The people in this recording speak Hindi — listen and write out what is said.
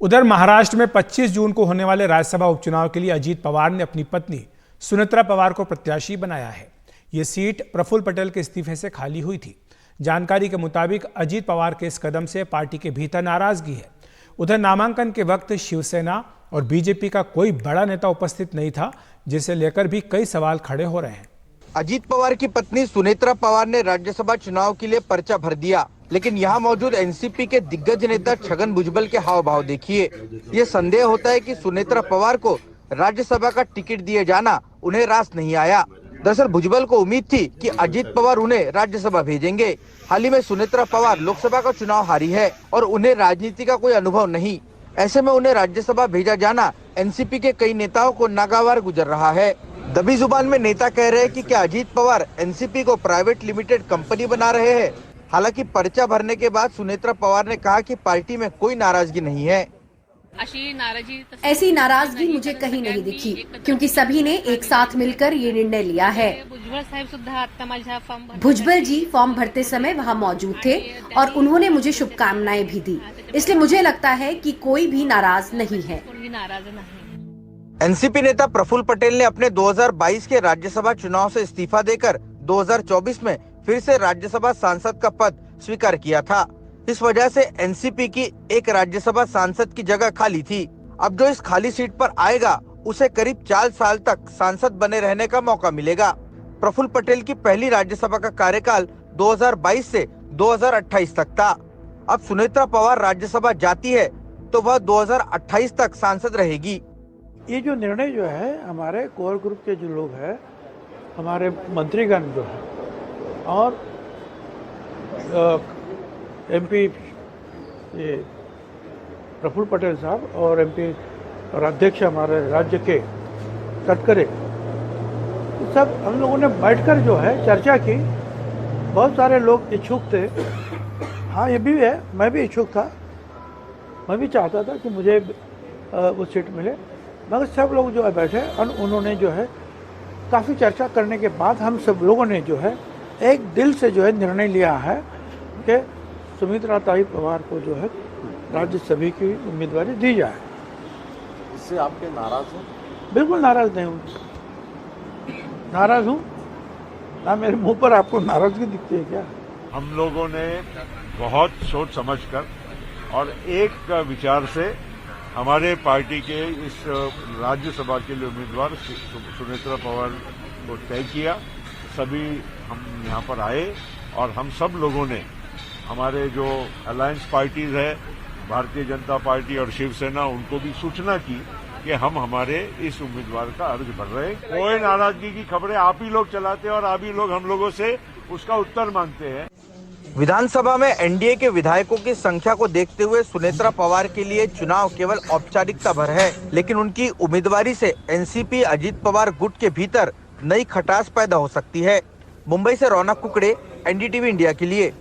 उधर महाराष्ट्र में 25 जून को होने वाले राज्यसभा उपचुनाव के लिए अजीत पवार ने अपनी पत्नी सुनेत्रा पवार को प्रत्याशी बनाया है। ये सीट प्रफुल्ल पटेल के इस्तीफे से खाली हुई थी। जानकारी के मुताबिक अजीत पवार के इस कदम से पार्टी के भीतर नाराजगी है। उधर नामांकन के वक्त शिवसेना और बीजेपी का कोई बड़ा नेता उपस्थित नहीं था, जिसे लेकर भी कई सवाल खड़े हो रहे हैं। अजीत पवार की पत्नी सुनेत्रा पवार ने राज्यसभा चुनाव के लिए पर्चा भर दिया, लेकिन यहाँ मौजूद एनसीपी के दिग्गज नेता छगन भुजबल के हाव भाव देखिए। ये संदेह होता है कि सुनेत्रा पवार को राज्यसभा का टिकट दिए जाना उन्हें रास नहीं आया। दरअसल भुजबल को उम्मीद थी कि अजीत पवार उन्हें राज्यसभा भेजेंगे। हाल ही में सुनेत्रा पवार लोकसभा का चुनाव हारी है और उन्हें राजनीति का कोई अनुभव नहीं। ऐसे में उन्हें राज्यसभा भेजा जाना एनसीपी के कई नेताओं को नागवार गुजर रहा है। दबी जुबान में नेता कह रहे हैं कि क्या अजीत पवार एनसीपी को प्राइवेट लिमिटेड कंपनी बना रहे हैं। हालांकि पर्चा भरने के बाद सुनेत्रा पवार ने कहा कि पार्टी में कोई नाराजगी नहीं है। ऐसी नाराजगी मुझे कहीं नहीं दिखी, क्योंकि सभी ने एक साथ मिलकर ये निर्णय लिया है। भुजबल जी फॉर्म भरते समय वहाँ मौजूद थे और उन्होंने मुझे शुभकामनाएं भी दी, इसलिए मुझे लगता है कि कोई भी नाराज नहीं है। एनसीपी नेता प्रफुल्ल पटेल ने अपने 2022 के राज्यसभा चुनाव से इस्तीफा देकर 2024 में फिर से राज्यसभा सांसद का पद स्वीकार किया था। इस वजह से एनसीपी की एक राज्यसभा सांसद की जगह खाली थी। अब जो इस खाली सीट पर आएगा उसे करीब 4 साल तक सांसद बने रहने का मौका मिलेगा। प्रफुल्ल पटेल की पहली राज्यसभा का कार्यकाल 2022 से 2028 तक था। अब सुनेत्रा पवार राज्यसभा जाती है तो वह 2028 तक सांसद रहेगी। ये जो निर्णय जो है हमारे कोर ग्रुप के जो लोग हैं, हमारे मंत्रीगण जो है और एमपी ये प्रफुल्ल पटेल साहब और एमपी और अध्यक्ष हमारे राज्य के तटकरे, सब हम लोगों ने बैठकर जो है चर्चा की। बहुत सारे लोग इच्छुक थे। हाँ, ये भी है, मैं भी इच्छुक था। मैं भी चाहता था कि मुझे वो सीट मिले, मगर सब लोग जो है बैठे और उन्होंने जो है काफ़ी चर्चा करने के बाद हम सब लोगों ने जो है एक दिल से जो है निर्णय लिया है कि सुमित्रा ताई पवार को जो है राज्यसभा की उम्मीदवारी दी जाए। इससे आपके नाराज हैं? बिल्कुल नाराज नहीं हूँ। नाराज हूँ ना, मेरे मुंह पर आपको नाराजगी दिखती है क्या? हम लोगों ने बहुत सोच समझकर और एक विचार से हमारे पार्टी के इस राज्यसभा के लिए उम्मीदवार सुनेत्रा पवार को तय किया। सभी हम यहाँ पर आए और हम सब लोगों ने हमारे जो अलायंस पार्टीज है, भारतीय जनता पार्टी और शिवसेना, उनको भी सूचना की कि हम हमारे इस उम्मीदवार का अर्ज भर रहे हैं। कोई नाराजगी की खबरें आप ही लोग चलाते हैं और आप ही लोग हम लोगों से उसका उत्तर मांगते हैं। विधानसभा में एनडीए के विधायकों की संख्या को देखते हुए सुनेत्रा पवार के लिए चुनाव केवल औपचारिकता भर है, लेकिन उनकी उम्मीदवारी से एनसीपी अजीत पवार गुट के भीतर नई खटास पैदा हो सकती है। मुंबई से रौनक कुकड़े, एनडीटीवी इंडिया के लिए।